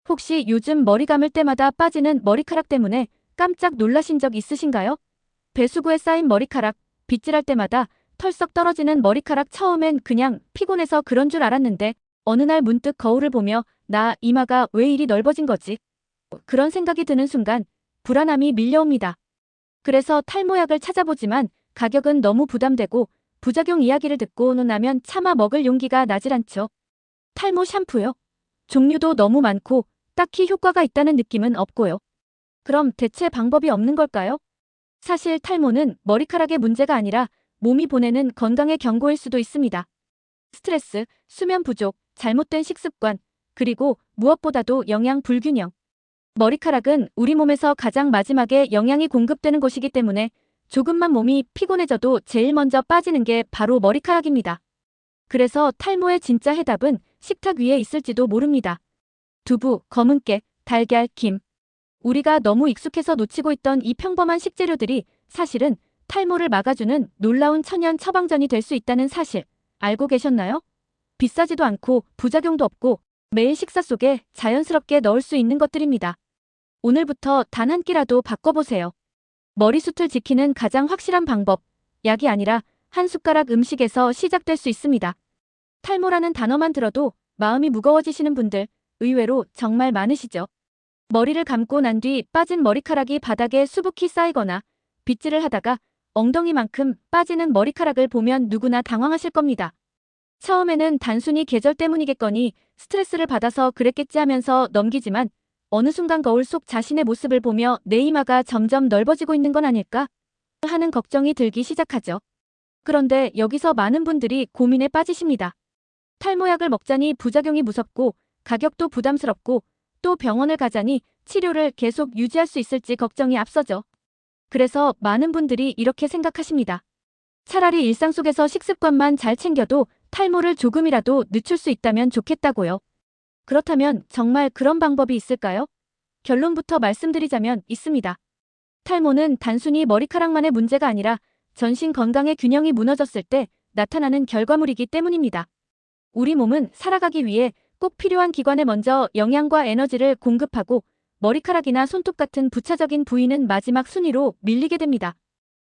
혹시 요즘 머리 감을 때마다 빠지는 머리카락 때문에 깜짝 놀라신 적 있으신가요? 배수구에 쌓인 머리카락, 빗질할 때마다 털썩 떨어지는 머리카락 처음엔 그냥 피곤해서 그런 줄 알았는데 어느 날 문득 거울을 보며 나 이마가 왜 이리 넓어진 거지? 그런 생각이 드는 순간 불안함이 밀려옵니다. 그래서 탈모약을 찾아보지만 가격은 너무 부담되고 부작용 이야기를 듣고 나면 차마 먹을 용기가 나질 않죠. 탈모 샴푸요? 종류도 너무 많고 딱히 효과가 있다는 느낌은 없고요. 그럼 대체 방법이 없는 걸까요? 사실 탈모는 머리카락의 문제가 아니라 몸이 보내는 건강의 경고일 수도 있습니다. 스트레스, 수면 부족, 잘못된 식습관, 그리고 무엇보다도 영양 불균형. 머리카락은 우리 몸에서 가장 마지막에 영양이 공급되는 곳이기 때문에 조금만 몸이 피곤해져도 제일 먼저 빠지는 게 바로 머리카락입니다. 그래서 탈모의 진짜 해답은 식탁 위에 있을지도 모릅니다. 두부, 검은깨, 달걀, 김. 우리가 너무 익숙해서 놓치고 있던 이 평범한 식재료들이 사실은 탈모를 막아주는 놀라운 천연 처방전이 될 수 있다는 사실 알고 계셨나요? 비싸지도 않고 부작용도 없고 매일 식사 속에 자연스럽게 넣을 수 있는 것들입니다. 오늘부터 단 한 끼라도 바꿔보세요. 머리숱을 지키는 가장 확실한 방법, 약이 아니라 한 숟가락 음식에서 시작될 수 있습니다. 탈모라는 단어만 들어도 마음이 무거워지시는 분들 의외로 정말 많으시죠? 머리를 감고 난 뒤 빠진 머리카락이 바닥에 수북히 쌓이거나 빗질을 하다가 엉덩이만큼 빠지는 머리카락을 보면 누구나 당황하실 겁니다. 처음에는 단순히 계절 때문이겠거니 스트레스를 받아서 그랬겠지 하면서 넘기지만 어느 순간 거울 속 자신의 모습을 보며 내 이마가 점점 넓어지고 있는 건 아닐까 하는 걱정이 들기 시작하죠. 그런데 여기서 많은 분들이 고민에 빠지십니다. 탈모약을 먹자니 부작용이 무섭고 가격도 부담스럽고 또 병원을 가자니 치료를 계속 유지할 수 있을지 걱정이 앞서죠. 그래서 많은 분들이 이렇게 생각하십니다. 차라리 일상 속에서 식습관만 잘 챙겨도 탈모를 조금이라도 늦출 수 있다면 좋겠다고요. 그렇다면 정말 그런 방법이 있을까요? 결론부터 말씀드리자면 있습니다. 탈모는 단순히 머리카락만의 문제가 아니라 전신 건강의 균형이 무너졌을 때 나타나는 결과물이기 때문입니다. 우리 몸은 살아가기 위해 꼭 필요한 기관에 먼저 영양과 에너지를 공급하고 머리카락이나 손톱 같은 부차적인 부위는 마지막 순위로 밀리게 됩니다.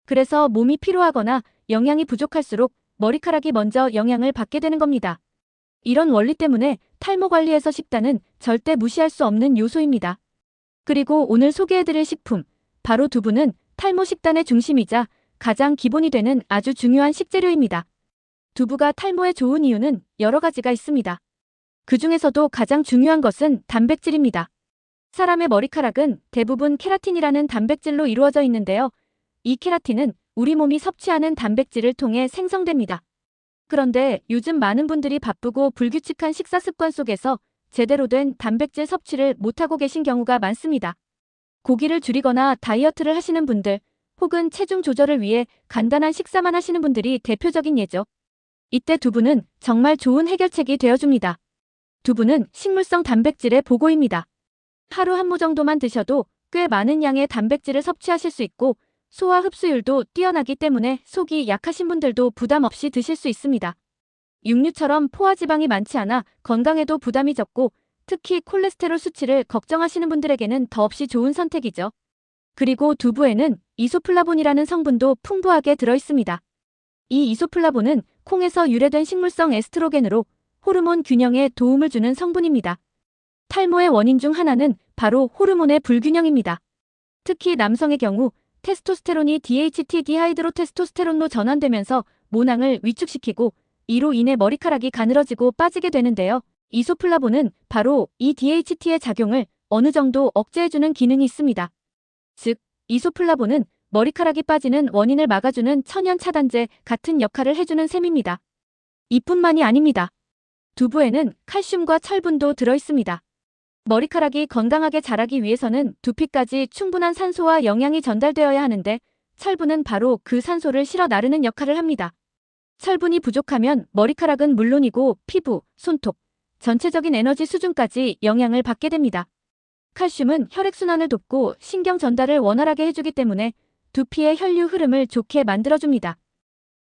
그래서 몸이 피로하거나 영양이 부족할수록 머리카락이 먼저 영향을 받게 되는 겁니다. 이런 원리 때문에 탈모 관리에서 식단은 절대 무시할 수 없는 요소입니다. 그리고 오늘 소개해드릴 식품, 바로 두부는 탈모 식단의 중심이자 가장 기본이 되는 아주 중요한 식재료입니다. 두부가 탈모에 좋은 이유는 여러 가지가 있습니다. 그 중에서도 가장 중요한 것은 단백질입니다. 사람의 머리카락은 대부분 케라틴이라는 단백질로 이루어져 있는데요. 이 케라틴은 우리 몸이 섭취하는 단백질을 통해 생성됩니다. 그런데 요즘 많은 분들이 바쁘고 불규칙한 식사 습관 속에서 제대로 된 단백질 섭취를 못하고 계신 경우가 많습니다. 고기를 줄이거나 다이어트를 하시는 분들, 혹은 체중 조절을 위해 간단한 식사만 하시는 분들이 대표적인 예죠. 이때 두부는 정말 좋은 해결책이 되어줍니다. 두부는 식물성 단백질의 보고입니다. 하루 한 무 정도만 드셔도 꽤 많은 양의 단백질을 섭취하실 수 있고 소화 흡수율도 뛰어나기 때문에 속이 약하신 분들도 부담 없이 드실 수 있습니다. 육류처럼 포화지방이 많지 않아 건강에도 부담이 적고 특히 콜레스테롤 수치를 걱정하시는 분들에게는 더없이 좋은 선택이죠. 그리고 두부에는 이소플라본이라는 성분도 풍부하게 들어있습니다. 이 이소플라본은 콩에서 유래된 식물성 에스트로겐으로 호르몬 균형에 도움을 주는 성분입니다. 탈모의 원인 중 하나는 바로 호르몬의 불균형입니다. 특히 남성의 경우 테스토스테론이 DHT 디하이드로테스토스테론로 전환되면서 모낭을 위축시키고 이로 인해 머리카락이 가늘어지고 빠지게 되는데요. 이소플라본은 바로 이 DHT의 작용을 어느 정도 억제해주는 기능이 있습니다. 즉, 이소플라본은 머리카락이 빠지는 원인을 막아주는 천연 차단제 같은 역할을 해주는 셈입니다. 이뿐만이 아닙니다. 두부에는 칼슘과 철분도 들어있습니다. 머리카락이 건강하게 자라기 위해서는 두피까지 충분한 산소와 영양이 전달되어야 하는데 철분은 바로 그 산소를 실어 나르는 역할을 합니다. 철분이 부족하면 머리카락은 물론이고 피부, 손톱, 전체적인 에너지 수준까지 영향을 받게 됩니다. 칼슘은 혈액순환을 돕고 신경 전달을 원활하게 해주기 때문에 두피의 혈류 흐름을 좋게 만들어줍니다.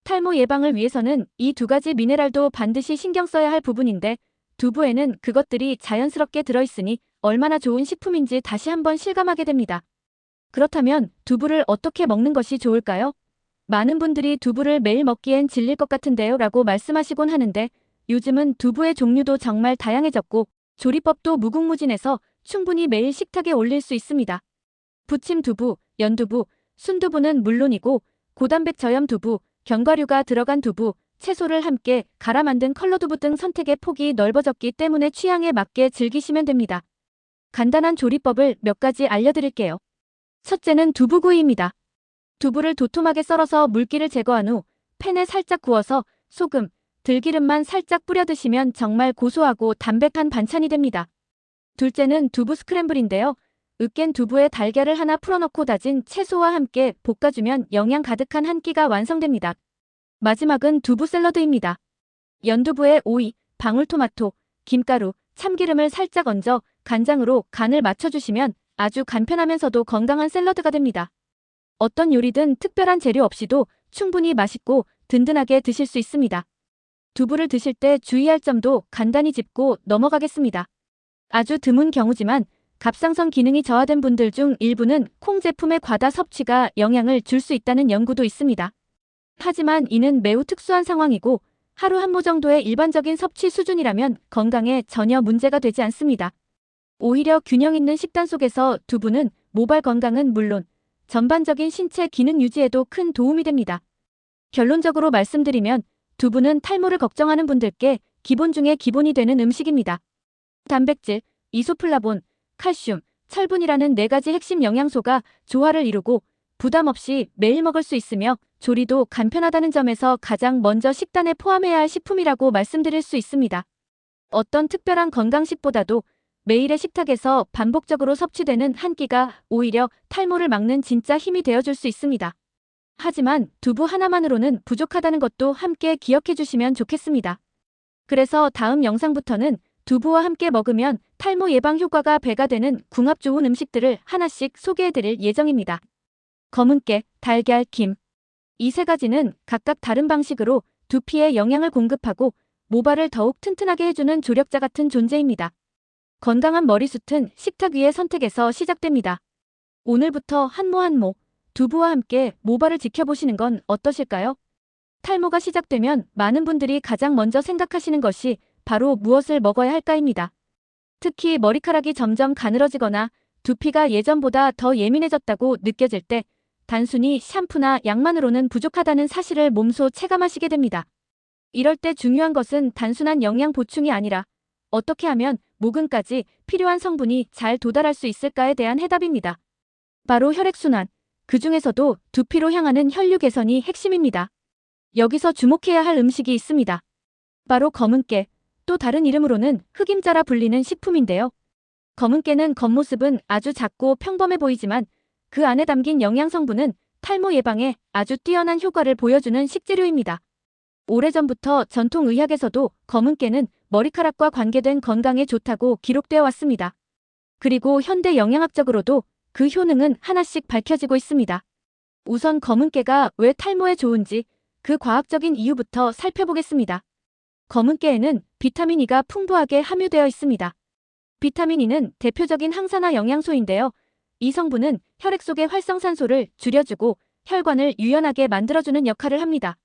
탈모 예방을 위해서는 이 두 가지 미네랄도 반드시 신경 써야 할 부분인데 두부에는 그것들이 자연스럽게 들어있으니 얼마나 좋은 식품인지 다시 한번 실감하게 됩니다. 그렇다면 두부를 어떻게 먹는 것이 좋을까요? 많은 분들이 두부를 매일 먹기엔 질릴 것 같은데요 라고 말씀하시곤 하는데 요즘은 두부의 종류도 정말 다양해졌고 조리법도 무궁무진해서 충분히 매일 식탁에 올릴 수 있습니다. 부침 두부, 연두부, 순두부는 물론이고 고단백 저염 두부, 견과류가 들어간 두부, 채소를 함께 갈아 만든 컬러두부 등 선택의 폭이 넓어졌기 때문에 취향에 맞게 즐기시면 됩니다. 간단한 조리법을 몇 가지 알려드릴게요. 첫째는 두부구이입니다. 두부를 도톰하게 썰어서 물기를 제거한 후 팬에 살짝 구워서 소금, 들기름만 살짝 뿌려 드시면 정말 고소하고 담백한 반찬이 됩니다. 둘째는 두부 스크램블인데요. 으깬 두부에 달걀을 하나 풀어넣고 다진 채소와 함께 볶아주면 영양 가득한 한 끼가 완성됩니다. 마지막은 두부 샐러드입니다. 연두부에 오이, 방울토마토, 김가루, 참기름을 살짝 얹어 간장으로 간을 맞춰주시면 아주 간편하면서도 건강한 샐러드가 됩니다. 어떤 요리든 특별한 재료 없이도 충분히 맛있고 든든하게 드실 수 있습니다. 두부를 드실 때 주의할 점도 간단히 짚고 넘어가겠습니다. 아주 드문 경우지만 갑상선 기능이 저하된 분들 중 일부는 콩 제품의 과다 섭취가 영향을 줄 수 있다는 연구도 있습니다. 하지만 이는 매우 특수한 상황이고 하루 한 모 정도의 일반적인 섭취 수준이라면 건강에 전혀 문제가 되지 않습니다. 오히려 균형 있는 식단 속에서 두부는 모발 건강은 물론 전반적인 신체 기능 유지에도 큰 도움이 됩니다. 결론적으로 말씀드리면 두부는 탈모를 걱정하는 분들께 기본 중에 기본이 되는 음식입니다. 단백질, 이소플라본, 칼슘, 철분이라는 4가지 핵심 영양소가 조화를 이루고 부담 없이 매일 먹을 수 있으며 조리도 간편하다는 점에서 가장 먼저 식단에 포함해야 할 식품이라고 말씀드릴 수 있습니다. 어떤 특별한 건강식보다도 매일의 식탁에서 반복적으로 섭취되는 한 끼가 오히려 탈모를 막는 진짜 힘이 되어줄 수 있습니다. 하지만 두부 하나만으로는 부족하다는 것도 함께 기억해 주시면 좋겠습니다. 그래서 다음 영상부터는 두부와 함께 먹으면 탈모 예방 효과가 배가 되는 궁합 좋은 음식들을 하나씩 소개해 드릴 예정입니다. 검은깨, 달걀, 김. 이 3가지는 각각 다른 방식으로 두피에 영양을 공급하고 모발을 더욱 튼튼하게 해주는 조력자 같은 존재입니다. 건강한 머리숱은 식탁 위의 선택에서 시작됩니다. 오늘부터 한모 두부와 함께 모발을 지켜보시는 건 어떠실까요? 탈모가 시작되면 많은 분들이 가장 먼저 생각하시는 것이 바로 무엇을 먹어야 할까입니다. 특히 머리카락이 점점 가늘어지거나 두피가 예전보다 더 예민해졌다고 느껴질 때 단순히 샴푸나 약만으로는 부족하다는 사실을 몸소 체감하시게 됩니다. 이럴 때 중요한 것은 단순한 영양 보충이 아니라 어떻게 하면 모근까지 필요한 성분이 잘 도달할 수 있을까에 대한 해답입니다. 바로 혈액순환, 그 중에서도 두피로 향하는 혈류 개선이 핵심입니다. 여기서 주목해야 할 음식이 있습니다. 바로 검은깨, 또 다른 이름으로는 흑임자라 불리는 식품인데요. 검은깨는 겉모습은 아주 작고 평범해 보이지만 그 안에 담긴 영양 성분은 탈모 예방에 아주 뛰어난 효과를 보여주는 식재료입니다. 오래전부터 전통의학에서도 검은깨는 머리카락과 관계된 건강에 좋다고 기록되어 왔습니다. 그리고 현대 영양학적으로도 그 효능은 하나씩 밝혀지고 있습니다. 우선 검은깨가 왜 탈모에 좋은지 그 과학적인 이유부터 살펴보겠습니다. 검은깨에는 비타민 E가 풍부하게 함유되어 있습니다. 비타민 E는 대표적인 항산화 영양소인데요. 이 성분은 혈액 속의 활성산소를 줄여주고 혈관을 유연하게 만들어주는 역할을 합니다.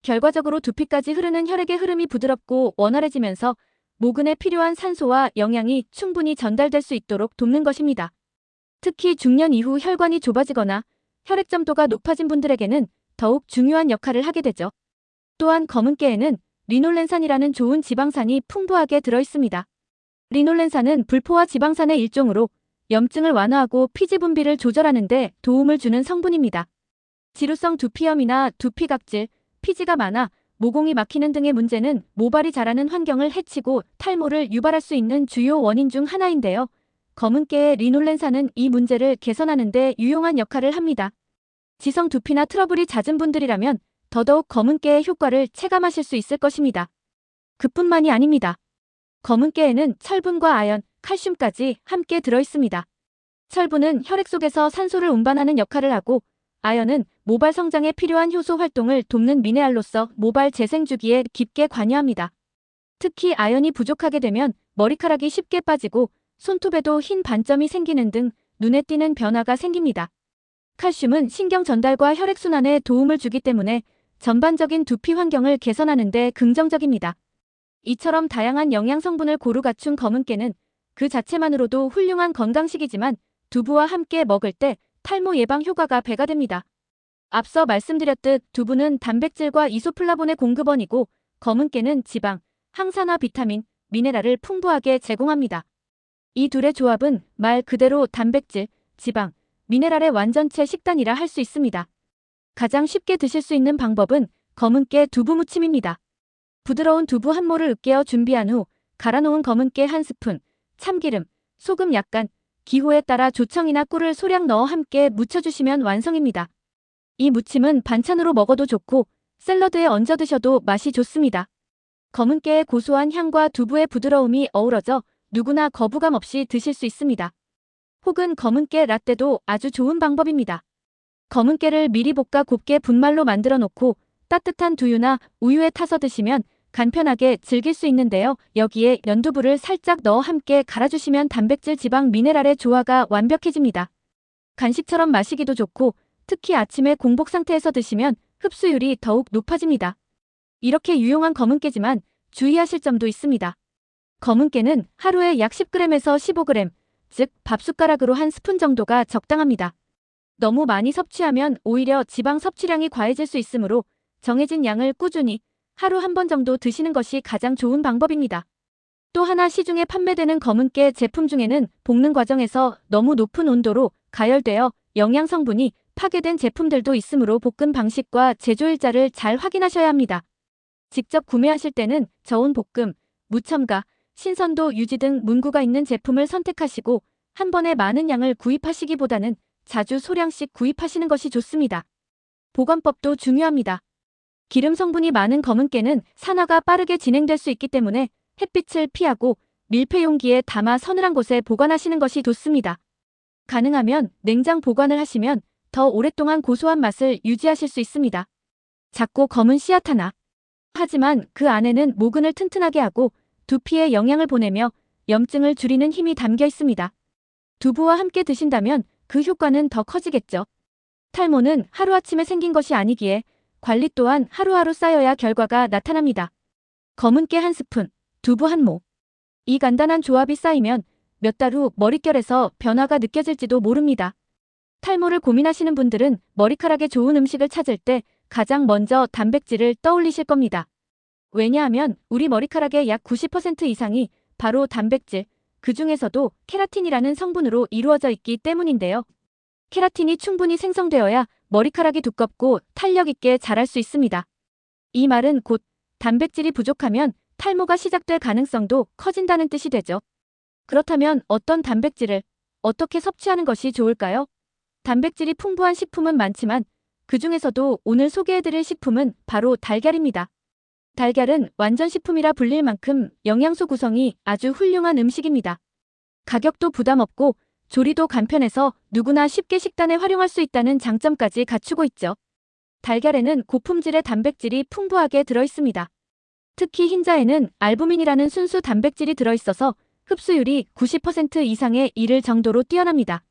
결과적으로 두피까지 흐르는 혈액의 흐름이 부드럽고 원활해지면서 모근에 필요한 산소와 영양이 충분히 전달될 수 있도록 돕는 것입니다. 특히 중년 이후 혈관이 좁아지거나 혈액 점도가 높아진 분들에게는 더욱 중요한 역할을 하게 되죠. 또한 검은깨에는 리놀렌산이라는 좋은 지방산이 풍부하게 들어있습니다. 리놀렌산은 불포화 지방산의 일종으로 염증을 완화하고 피지 분비를 조절하는 데 도움을 주는 성분입니다. 지루성 두피염이나 두피각질, 피지가 많아 모공이 막히는 등의 문제는 모발이 자라는 환경을 해치고 탈모를 유발할 수 있는 주요 원인 중 하나인데요. 검은깨의 리놀렌산은 이 문제를 개선하는 데 유용한 역할을 합니다. 지성 두피나 트러블이 잦은 분들이라면 더더욱 검은깨의 효과를 체감하실 수 있을 것입니다. 그뿐만이 아닙니다. 검은깨에는 철분과 아연, 칼슘까지 함께 들어있습니다. 철분은 혈액 속에서 산소를 운반하는 역할을 하고 아연은 모발 성장에 필요한 효소 활동을 돕는 미네랄로서 모발 재생 주기에 깊게 관여합니다. 특히 아연이 부족하게 되면 머리카락이 쉽게 빠지고 손톱에도 흰 반점이 생기는 등 눈에 띄는 변화가 생깁니다. 칼슘은 신경 전달과 혈액순환에 도움을 주기 때문에 전반적인 두피 환경을 개선하는 데 긍정적입니다. 이처럼 다양한 영양 성분을 고루 갖춘 검은깨는 그 자체만으로도 훌륭한 건강식이지만 두부와 함께 먹을 때 탈모 예방 효과가 배가 됩니다. 앞서 말씀드렸듯 두부는 단백질과 이소플라본의 공급원이고 검은깨는 지방, 항산화 비타민, 미네랄을 풍부하게 제공합니다. 이 둘의 조합은 말 그대로 단백질, 지방, 미네랄의 완전체 식단이라 할 수 있습니다. 가장 쉽게 드실 수 있는 방법은 검은깨 두부 무침입니다. 부드러운 두부 한 모를 으깨어 준비한 후 갈아놓은 검은깨 한 스푼, 참기름, 소금 약간, 기호에 따라 조청이나 꿀을 소량 넣어 함께 무쳐주시면 완성입니다. 이 무침은 반찬으로 먹어도 좋고 샐러드에 얹어 드셔도 맛이 좋습니다. 검은깨의 고소한 향과 두부의 부드러움이 어우러져 누구나 거부감 없이 드실 수 있습니다. 혹은 검은깨 라떼도 아주 좋은 방법입니다. 검은깨를 미리 볶아 곱게 분말로 만들어 놓고 따뜻한 두유나 우유에 타서 드시면 간편하게 즐길 수 있는데요. 여기에 연두부를 살짝 넣어 함께 갈아주시면 단백질, 지방, 미네랄의 조화가 완벽해집니다. 간식처럼 마시기도 좋고 특히 아침에 공복 상태에서 드시면 흡수율이 더욱 높아집니다. 이렇게 유용한 검은깨지만 주의하실 점도 있습니다. 검은깨는 하루에 약 10g에서 15g, 즉 밥숟가락으로 한 스푼 정도가 적당합니다. 너무 많이 섭취하면 오히려 지방 섭취량이 과해질 수 있으므로 정해진 양을 꾸준히 하루 한 번 정도 드시는 것이 가장 좋은 방법입니다. 또 하나 시중에 판매되는 검은깨 제품 중에는 볶는 과정에서 너무 높은 온도로 가열되어 영양 성분이 파괴된 제품들도 있으므로 볶음 방식과 제조일자를 잘 확인하셔야 합니다. 직접 구매하실 때는 저온 볶음, 무첨가, 신선도 유지 등 문구가 있는 제품을 선택하시고 한 번에 많은 양을 구입하시기보다는 자주 소량씩 구입하시는 것이 좋습니다. 보관법도 중요합니다. 기름 성분이 많은 검은깨는 산화가 빠르게 진행될 수 있기 때문에 햇빛을 피하고 밀폐 용기에 담아 서늘한 곳에 보관하시는 것이 좋습니다. 가능하면 냉장 보관을 하시면 더 오랫동안 고소한 맛을 유지하실 수 있습니다. 작고 검은 씨앗 하나. 하지만 그 안에는 모근을 튼튼하게 하고 두피에 영양을 보내며 염증을 줄이는 힘이 담겨 있습니다. 두부와 함께 드신다면 그 효과는 더 커지겠죠. 탈모는 하루아침에 생긴 것이 아니기에 관리 또한 하루하루 쌓여야 결과가 나타납니다. 검은깨 한 스푼, 두부 한 모. 이 간단한 조합이 쌓이면 몇 달 후 머릿결에서 변화가 느껴질지도 모릅니다. 탈모를 고민하시는 분들은 머리카락에 좋은 음식을 찾을 때 가장 먼저 단백질을 떠올리실 겁니다. 왜냐하면 우리 머리카락의 약 90% 이상이 바로 단백질, 그 중에서도 케라틴이라는 성분으로 이루어져 있기 때문인데요. 케라틴이 충분히 생성되어야 머리카락이 두껍고 탄력 있게 자랄 수 있습니다. 이 말은 곧 단백질이 부족하면 탈모가 시작될 가능성도 커진다는 뜻이 되죠. 그렇다면 어떤 단백질을 어떻게 섭취하는 것이 좋을까요? 단백질이 풍부한 식품은 많지만 그 중에서도 오늘 소개해드릴 식품은 바로 달걀입니다. 달걀은 완전식품이라 불릴 만큼 영양소 구성이 아주 훌륭한 음식입니다. 가격도 부담 없고 조리도 간편해서 누구나 쉽게 식단에 활용할 수 있다는 장점까지 갖추고 있죠. 달걀에는 고품질의 단백질이 풍부하게 들어있습니다. 특히 흰자에는 알부민이라는 순수 단백질이 들어있어서 흡수율이 90% 이상에 이를 정도로 뛰어납니다.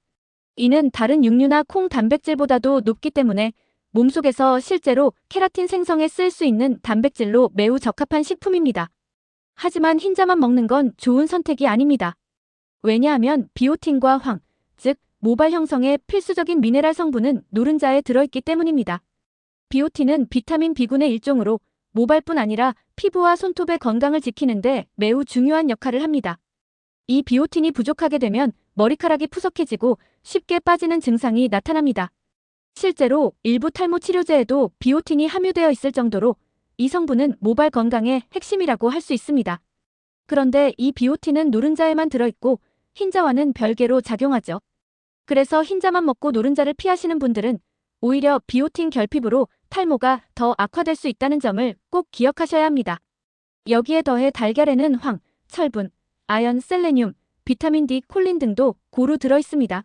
이는 다른 육류나 콩 단백질보다도 높기 때문에 몸속에서 실제로 케라틴 생성에 쓸 수 있는 단백질로 매우 적합한 식품입니다. 하지만 흰자만 먹는 건 좋은 선택이 아닙니다. 왜냐하면 비오틴과 황, 즉 모발 형성에 필수적인 미네랄 성분은 노른자에 들어있기 때문입니다. 비오틴은 비타민 B군의 일종으로 모발뿐 아니라 피부와 손톱의 건강을 지키는데 매우 중요한 역할을 합니다. 이 비오틴이 부족하게 되면 머리카락이 푸석해지고 쉽게 빠지는 증상이 나타납니다. 실제로 일부 탈모 치료제에도 비오틴이 함유되어 있을 정도로 이 성분은 모발 건강의 핵심이라고 할 수 있습니다. 그런데 이 비오틴은 노른자에만 들어있고 흰자와는 별개로 작용하죠. 그래서 흰자만 먹고 노른자를 피하시는 분들은 오히려 비오틴 결핍으로 탈모가 더 악화될 수 있다는 점을 꼭 기억하셔야 합니다. 여기에 더해 달걀에는 황, 철분, 아연, 셀레늄, 비타민 D, 콜린 등도 고루 들어있습니다.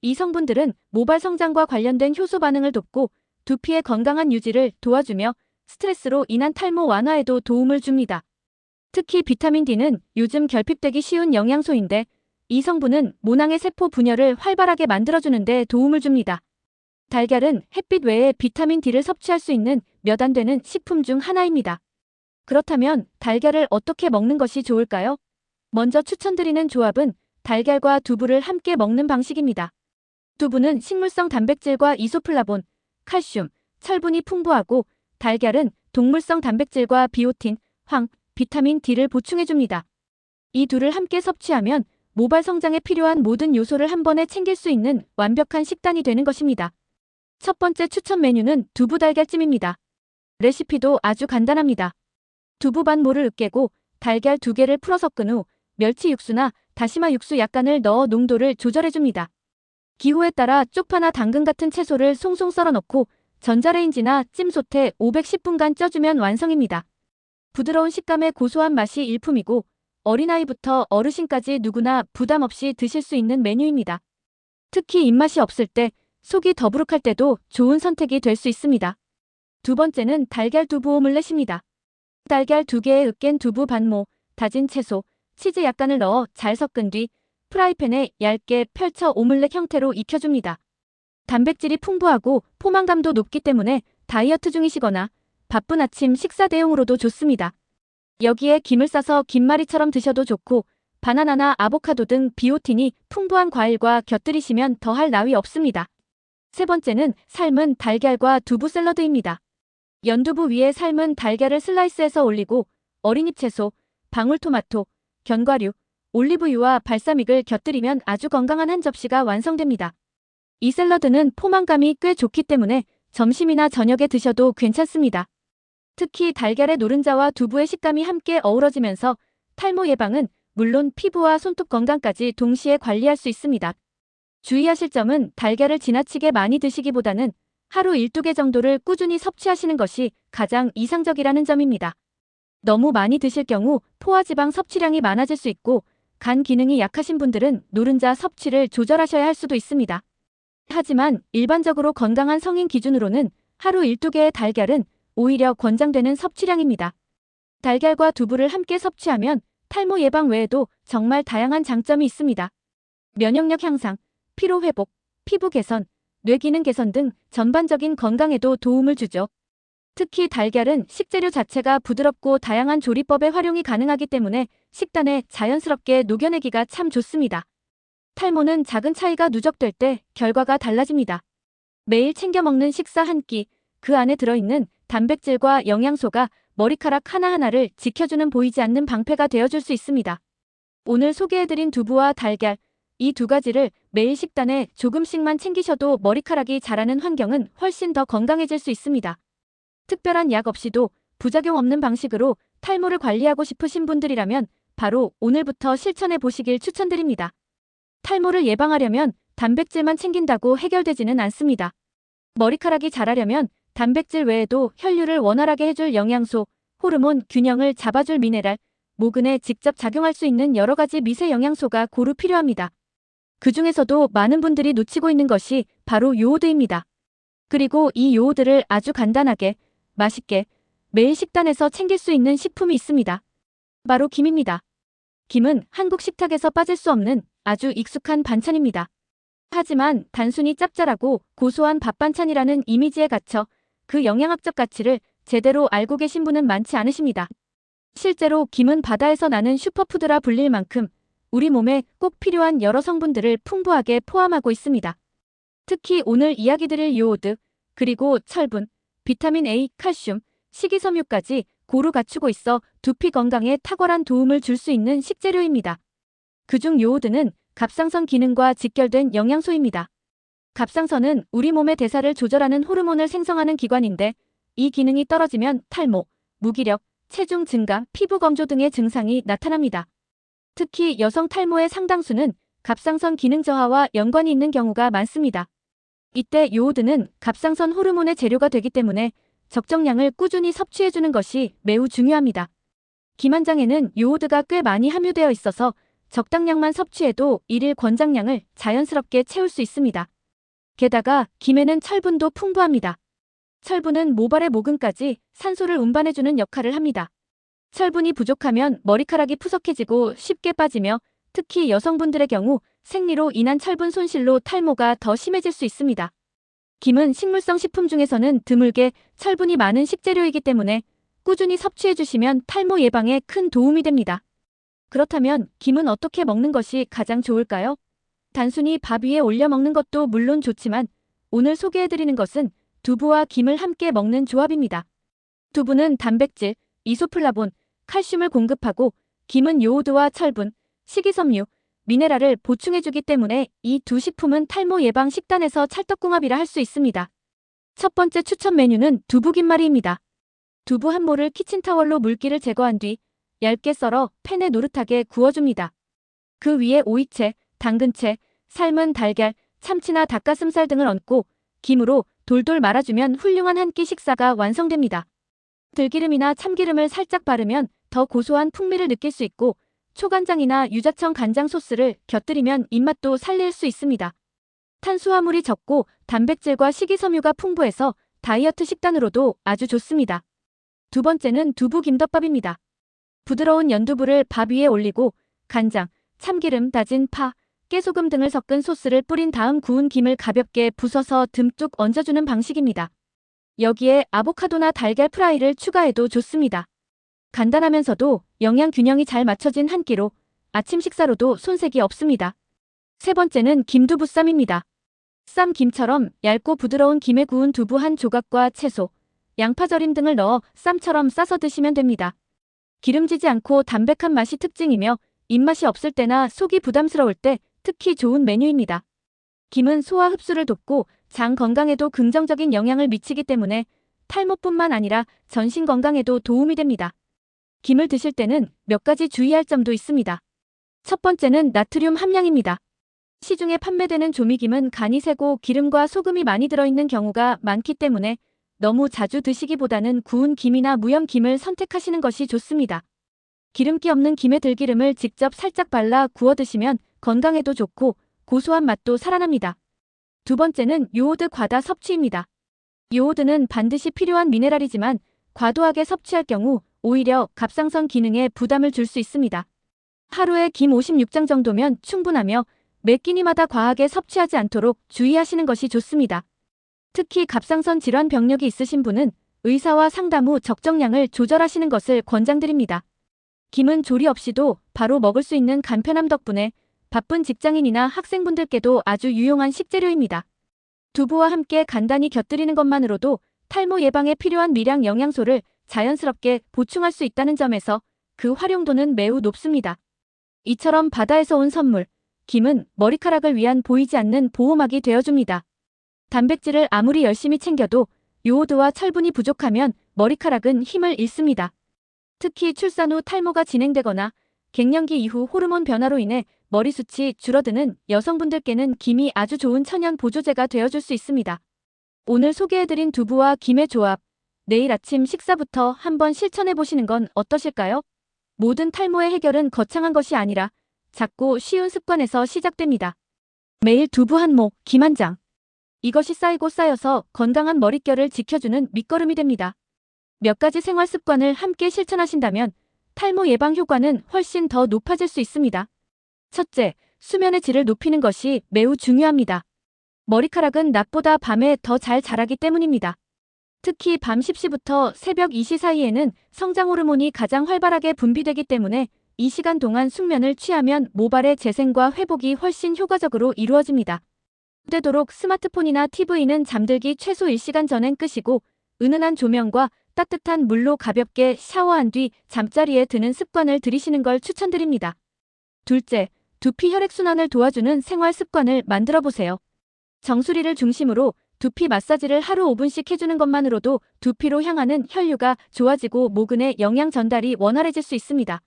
이 성분들은 모발 성장과 관련된 효소 반응을 돕고 두피의 건강한 유지를 도와주며 스트레스로 인한 탈모 완화에도 도움을 줍니다. 특히 비타민 D는 요즘 결핍되기 쉬운 영양소인데 이 성분은 모낭의 세포 분열을 활발하게 만들어주는 데 도움을 줍니다. 달걀은 햇빛 외에 비타민 D를 섭취할 수 있는 몇 안 되는 식품 중 하나입니다. 그렇다면 달걀을 어떻게 먹는 것이 좋을까요? 먼저 추천드리는 조합은 달걀과 두부를 함께 먹는 방식입니다. 두부는 식물성 단백질과 이소플라본, 칼슘, 철분이 풍부하고 달걀은 동물성 단백질과 비오틴, 황, 비타민 D를 보충해줍니다. 이 둘을 함께 섭취하면 모발 성장에 필요한 모든 요소를 한 번에 챙길 수 있는 완벽한 식단이 되는 것입니다. 첫 번째 추천 메뉴는 두부 달걀찜입니다. 레시피도 아주 간단합니다. 두부 반모를 으깨고 달걀 2개를 풀어 섞은 후 멸치 육수나 다시마 육수 약간을 넣어 농도를 조절해줍니다. 기호에 따라 쪽파나 당근 같은 채소를 송송 썰어 넣고 전자레인지나 찜솥에 510분간 쪄주면 완성입니다. 부드러운 식감에 고소한 맛이 일품이고 어린아이부터 어르신까지 누구나 부담 없이 드실 수 있는 메뉴입니다. 특히 입맛이 없을 때, 속이 더부룩할 때도 좋은 선택이 될 수 있습니다. 두 번째는 달걀 두부 오믈렛입니다. 달걀 2개에 으깬 두부 반모, 다진 채소, 치즈 약간을 넣어 잘 섞은 뒤 프라이팬에 얇게 펼쳐 오믈렛 형태로 익혀줍니다. 단백질이 풍부하고 포만감도 높기 때문에 다이어트 중이시거나 바쁜 아침 식사 대용으로도 좋습니다. 여기에 김을 싸서 김말이처럼 드셔도 좋고 바나나나 아보카도 등 비오틴이 풍부한 과일과 곁들이시면 더할 나위 없습니다. 세 번째는 삶은 달걀과 두부 샐러드입니다. 연두부 위에 삶은 달걀을 슬라이스해서 올리고 어린잎 채소, 방울토마토, 견과류, 올리브유와 발사믹을 곁들이면 아주 건강한 한 접시가 완성됩니다. 이 샐러드는 포만감이 꽤 좋기 때문에 점심이나 저녁에 드셔도 괜찮습니다. 특히 달걀의 노른자와 두부의 식감이 함께 어우러지면서 탈모 예방은 물론 피부와 손톱 건강까지 동시에 관리할 수 있습니다. 주의하실 점은 달걀을 지나치게 많이 드시기보다는 하루 1~2개 정도를 꾸준히 섭취하시는 것이 가장 이상적이라는 점입니다. 너무 많이 드실 경우 포화지방 섭취량이 많아질 수 있고 간 기능이 약하신 분들은 노른자 섭취를 조절하셔야 할 수도 있습니다. 하지만 일반적으로 건강한 성인 기준으로는 하루 1~2개의 달걀은 오히려 권장되는 섭취량입니다. 달걀과 두부를 함께 섭취하면 탈모 예방 외에도 정말 다양한 장점이 있습니다. 면역력 향상, 피로 회복, 피부 개선, 뇌 기능 개선 등 전반적인 건강에도 도움을 주죠. 특히 달걀은 식재료 자체가 부드럽고 다양한 조리법에 활용이 가능하기 때문에 식단에 자연스럽게 녹여내기가 참 좋습니다. 탈모는 작은 차이가 누적될 때 결과가 달라집니다. 매일 챙겨 먹는 식사 한 끼, 그 안에 들어있는 단백질과 영양소가 머리카락 하나하나를 지켜주는 보이지 않는 방패가 되어줄 수 있습니다. 오늘 소개해드린 두부와 달걀, 이 두 가지를 매일 식단에 조금씩만 챙기셔도 머리카락이 자라는 환경은 훨씬 더 건강해질 수 있습니다. 특별한 약 없이도 부작용 없는 방식으로 탈모를 관리하고 싶으신 분들이라면 바로 오늘부터 실천해 보시길 추천드립니다. 탈모를 예방하려면 단백질만 챙긴다고 해결되지는 않습니다. 머리카락이 자라려면 단백질 외에도 혈류를 원활하게 해줄 영양소, 호르몬 균형을 잡아줄 미네랄, 모근에 직접 작용할 수 있는 여러 가지 미세 영양소가 고루 필요합니다. 그 중에서도 많은 분들이 놓치고 있는 것이 바로 요오드입니다. 그리고 이 요오드를 아주 간단하게, 맛있게, 매일 식단에서 챙길 수 있는 식품이 있습니다. 바로 김입니다. 김은 한국 식탁에서 빠질 수 없는 아주 익숙한 반찬입니다. 하지만 단순히 짭짤하고 고소한 밥 반찬이라는 이미지에 갇혀 그 영양학적 가치를 제대로 알고 계신 분은 많지 않으십니다. 실제로 김은 바다에서 나는 슈퍼푸드라 불릴 만큼 우리 몸에 꼭 필요한 여러 성분들을 풍부하게 포함하고 있습니다. 특히 오늘 이야기 드릴 요오드, 그리고 철분, 비타민 A, 칼슘, 식이섬유까지 고루 갖추고 있어 두피 건강에 탁월한 도움을 줄 수 있는 식재료입니다. 그중 요오드는 갑상선 기능과 직결된 영양소입니다. 갑상선은 우리 몸의 대사를 조절하는 호르몬을 생성하는 기관인데 이 기능이 떨어지면 탈모, 무기력, 체중 증가, 피부 건조 등의 증상이 나타납니다. 특히 여성 탈모의 상당수는 갑상선 기능 저하와 연관이 있는 경우가 많습니다. 이때 요오드는 갑상선 호르몬의 재료가 되기 때문에 적정량을 꾸준히 섭취해주는 것이 매우 중요합니다. 김 한 장에는 요오드가 꽤 많이 함유되어 있어서 적당량만 섭취해도 일일 권장량을 자연스럽게 채울 수 있습니다. 게다가 김에는 철분도 풍부합니다. 철분은 모발의 모근까지 산소를 운반해주는 역할을 합니다. 철분이 부족하면 머리카락이 푸석해지고 쉽게 빠지며 특히 여성분들의 경우 생리로 인한 철분 손실로 탈모가 더 심해질 수 있습니다. 김은 식물성 식품 중에서는 드물게 철분이 많은 식재료이기 때문에 꾸준히 섭취해주시면 탈모 예방에 큰 도움이 됩니다. 그렇다면 김은 어떻게 먹는 것이 가장 좋을까요? 단순히 밥 위에 올려 먹는 것도 물론 좋지만 오늘 소개해드리는 것은 두부와 김을 함께 먹는 조합입니다. 두부는 단백질, 이소플라본, 칼슘을 공급하고 김은 요오드와 철분, 식이섬유, 미네랄을 보충해주기 때문에 이 두 식품은 탈모 예방 식단에서 찰떡궁합이라 할 수 있습니다. 첫 번째 추천 메뉴는 두부김말이입니다. 두부 한 모를 키친타월로 물기를 제거한 뒤 얇게 썰어 팬에 노릇하게 구워줍니다. 그 위에 오이채, 당근채, 삶은 달걀, 참치나 닭가슴살 등을 얹고 김으로 돌돌 말아주면 훌륭한 한 끼 식사가 완성됩니다. 들기름이나 참기름을 살짝 바르면 더 고소한 풍미를 느낄 수 있고 초간장이나 유자청 간장 소스를 곁들이면 입맛도 살릴 수 있습니다. 탄수화물이 적고 단백질과 식이섬유가 풍부해서 다이어트 식단으로도 아주 좋습니다. 두 번째는 두부 김덮밥입니다. 부드러운 연두부를 밥 위에 올리고 간장, 참기름, 다진 파, 깨소금 등을 섞은 소스를 뿌린 다음 구운 김을 가볍게 부숴서 듬뿍 얹어주는 방식입니다. 여기에 아보카도나 달걀 프라이를 추가해도 좋습니다. 간단하면서도 영양 균형이 잘 맞춰진 한 끼로 아침 식사로도 손색이 없습니다. 세 번째는 김두부쌈입니다. 쌈 김처럼 얇고 부드러운 김에 구운 두부 한 조각과 채소, 양파절임 등을 넣어 쌈처럼 싸서 드시면 됩니다. 기름지지 않고 담백한 맛이 특징이며 입맛이 없을 때나 속이 부담스러울 때 특히 좋은 메뉴입니다. 김은 소화 흡수를 돕고 장 건강에도 긍정적인 영향을 미치기 때문에 탈모뿐만 아니라 전신 건강에도 도움이 됩니다. 김을 드실 때는 몇 가지 주의할 점도 있습니다. 첫 번째는 나트륨 함량입니다. 시중에 판매되는 조미김은 간이 세고 기름과 소금이 많이 들어있는 경우가 많기 때문에 너무 자주 드시기보다는 구운 김이나 무염김을 선택하시는 것이 좋습니다. 기름기 없는 김에 들기름을 직접 살짝 발라 구워 드시면 건강에도 좋고 고소한 맛도 살아납니다. 두 번째는 요오드 과다 섭취입니다. 요오드는 반드시 필요한 미네랄이지만 과도하게 섭취할 경우 오히려 갑상선 기능에 부담을 줄 수 있습니다. 하루에 김 56장 정도면 충분하며 매 끼니마다 과하게 섭취하지 않도록 주의하시는 것이 좋습니다. 특히 갑상선 질환 병력이 있으신 분은 의사와 상담 후 적정량을 조절하시는 것을 권장드립니다. 김은 조리 없이도 바로 먹을 수 있는 간편함 덕분에 바쁜 직장인이나 학생분들께도 아주 유용한 식재료입니다. 두부와 함께 간단히 곁들이는 것만으로도 탈모 예방에 필요한 미량 영양소를 자연스럽게 보충할 수 있다는 점에서 그 활용도는 매우 높습니다. 이처럼 바다에서 온 선물, 김은 머리카락을 위한 보이지 않는 보호막이 되어줍니다. 단백질을 아무리 열심히 챙겨도 요오드와 철분이 부족하면 머리카락은 힘을 잃습니다. 특히 출산 후 탈모가 진행되거나 갱년기 이후 호르몬 변화로 인해 머리숱이 줄어드는 여성분들께는 김이 아주 좋은 천연 보조제가 되어줄 수 있습니다. 오늘 소개해드린 두부와 김의 조합, 내일 아침 식사부터 한번 실천해보시는 건 어떠실까요? 모든 탈모의 해결은 거창한 것이 아니라 작고 쉬운 습관에서 시작됩니다. 매일 두부 한 모, 김 한 장. 이것이 쌓이고 쌓여서 건강한 머릿결을 지켜주는 밑거름이 됩니다. 몇 가지 생활 습관을 함께 실천하신다면 탈모 예방 효과는 훨씬 더 높아질 수 있습니다. 첫째, 수면의 질을 높이는 것이 매우 중요합니다. 머리카락은 낮보다 밤에 더 잘 자라기 때문입니다. 특히 밤 10시부터 새벽 2시 사이에는 성장 호르몬이 가장 활발하게 분비되기 때문에 이 시간 동안 숙면을 취하면 모발의 재생과 회복이 훨씬 효과적으로 이루어집니다. 되도록 스마트폰이나 TV는 잠들기 최소 1시간 전엔 끄시고 은은한 조명과 따뜻한 물로 가볍게 샤워한 뒤 잠자리에 드는 습관을 들이시는 걸 추천드립니다. 둘째, 두피 혈액순환을 도와주는 생활 습관을 만들어 보세요. 정수리를 중심으로 두피 마사지를 하루 5분씩 해주는 것만으로도 두피로 향하는 혈류가 좋아지고 모근의 영양 전달이 원활해질 수 있습니다.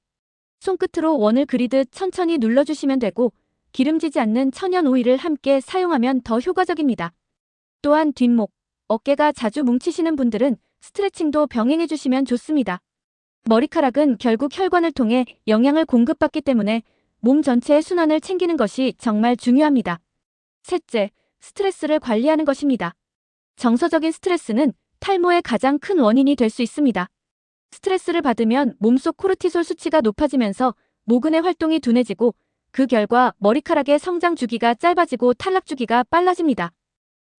손끝으로 원을 그리듯 천천히 눌러주시면 되고 기름지지 않는 천연 오일을 함께 사용하면 더 효과적입니다. 또한 뒷목, 어깨가 자주 뭉치시는 분들은 스트레칭도 병행해주시면 좋습니다. 머리카락은 결국 혈관을 통해 영양을 공급받기 때문에 몸 전체의 순환을 챙기는 것이 정말 중요합니다. 셋째, 스트레스를 관리하는 것입니다. 정서적인 스트레스는 탈모의 가장 큰 원인이 될 수 있습니다. 스트레스를 받으면 몸속 코르티솔 수치가 높아지면서 모근의 활동이 둔해지고 그 결과 머리카락의 성장 주기가 짧아지고 탈락 주기가 빨라집니다.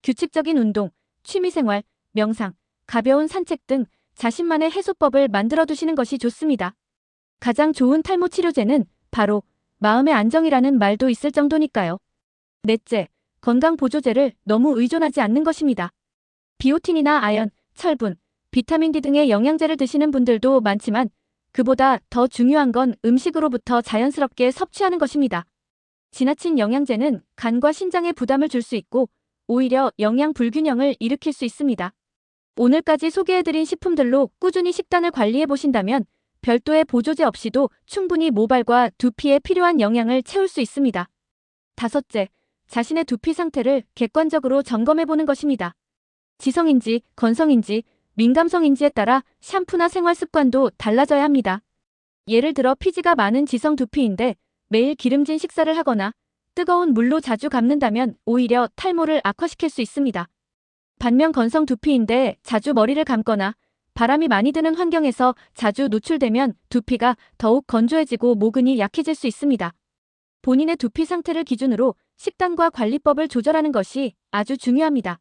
규칙적인 운동, 취미생활, 명상, 가벼운 산책 등 자신만의 해소법을 만들어 두시는 것이 좋습니다. 가장 좋은 탈모 치료제는 바로 마음의 안정이라는 말도 있을 정도니까요. 넷째, 건강 보조제를 너무 의존하지 않는 것입니다. 비오틴이나 아연, 철분, 비타민 D 등의 영양제를 드시는 분들도 많지만 그보다 더 중요한 건 음식으로부터 자연스럽게 섭취하는 것입니다. 지나친 영양제는 간과 신장에 부담을 줄 수 있고 오히려 영양 불균형을 일으킬 수 있습니다. 오늘까지 소개해드린 식품들로 꾸준히 식단을 관리해 보신다면 별도의 보조제 없이도 충분히 모발과 두피에 필요한 영양을 채울 수 있습니다. 다섯째, 자신의 두피 상태를 객관적으로 점검해 보는 것입니다. 지성인지, 건성인지, 민감성인지에 따라 샴푸나 생활 습관도 달라져야 합니다. 예를 들어 피지가 많은 지성 두피인데 매일 기름진 식사를 하거나 뜨거운 물로 자주 감는다면 오히려 탈모를 악화시킬 수 있습니다. 반면 건성 두피인데 자주 머리를 감거나 바람이 많이 드는 환경에서 자주 노출되면 두피가 더욱 건조해지고 모근이 약해질 수 있습니다. 본인의 두피 상태를 기준으로 식단과 관리법을 조절하는 것이 아주 중요합니다.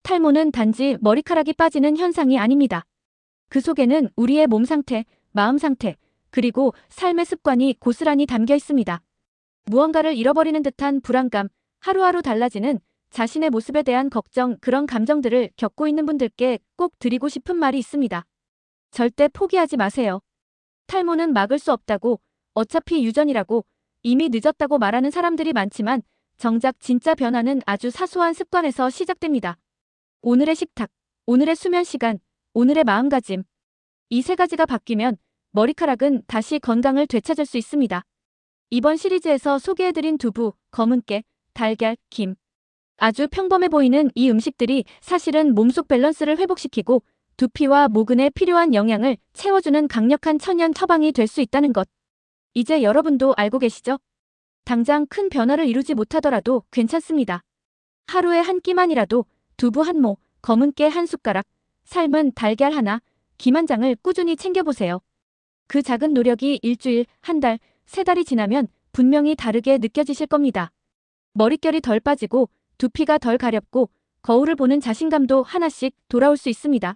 탈모는 단지 머리카락이 빠지는 현상이 아닙니다. 그 속에는 우리의 몸 상태, 마음 상태, 그리고 삶의 습관이 고스란히 담겨 있습니다. 무언가를 잃어버리는 듯한 불안감, 하루하루 달라지는 자신의 모습에 대한 걱정, 그런 감정들을 겪고 있는 분들께 꼭 드리고 싶은 말이 있습니다. 절대 포기하지 마세요. 탈모는 막을 수 없다고, 어차피 유전이라고, 이미 늦었다고 말하는 사람들이 많지만 정작 진짜 변화는 아주 사소한 습관에서 시작됩니다. 오늘의 식탁, 오늘의 수면 시간, 오늘의 마음가짐. 이 세 가지가 바뀌면 머리카락은 다시 건강을 되찾을 수 있습니다. 이번 시리즈에서 소개해드린 두부, 검은깨, 달걀, 김. 아주 평범해 보이는 이 음식들이 사실은 몸속 밸런스를 회복시키고 두피와 모근에 필요한 영양을 채워주는 강력한 천연 처방이 될 수 있다는 것. 이제 여러분도 알고 계시죠? 당장 큰 변화를 이루지 못하더라도 괜찮습니다. 하루에 한 끼만이라도 두부 한 모, 검은깨 한 숟가락, 삶은 달걀 하나, 김 한 장을 꾸준히 챙겨보세요. 그 작은 노력이 일주일, 한 달, 세 달이 지나면 분명히 다르게 느껴지실 겁니다. 머릿결이 덜 빠지고 두피가 덜 가렵고 거울을 보는 자신감도 하나씩 돌아올 수 있습니다.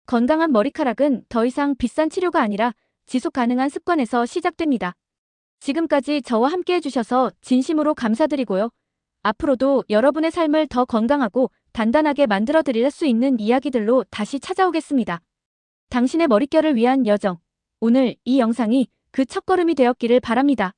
건강한 머리카락은 더 이상 비싼 치료가 아니라 지속 가능한 습관에서 시작됩니다. 지금까지 저와 함께 해주셔서 진심으로 감사드리고요. 앞으로도 여러분의 삶을 더 건강하고 단단하게 만들어 드릴 수 있는 이야기들로 다시 찾아오겠습니다. 당신의 머릿결을 위한 여정. 오늘 이 영상이 그 첫걸음이 되었기를 바랍니다.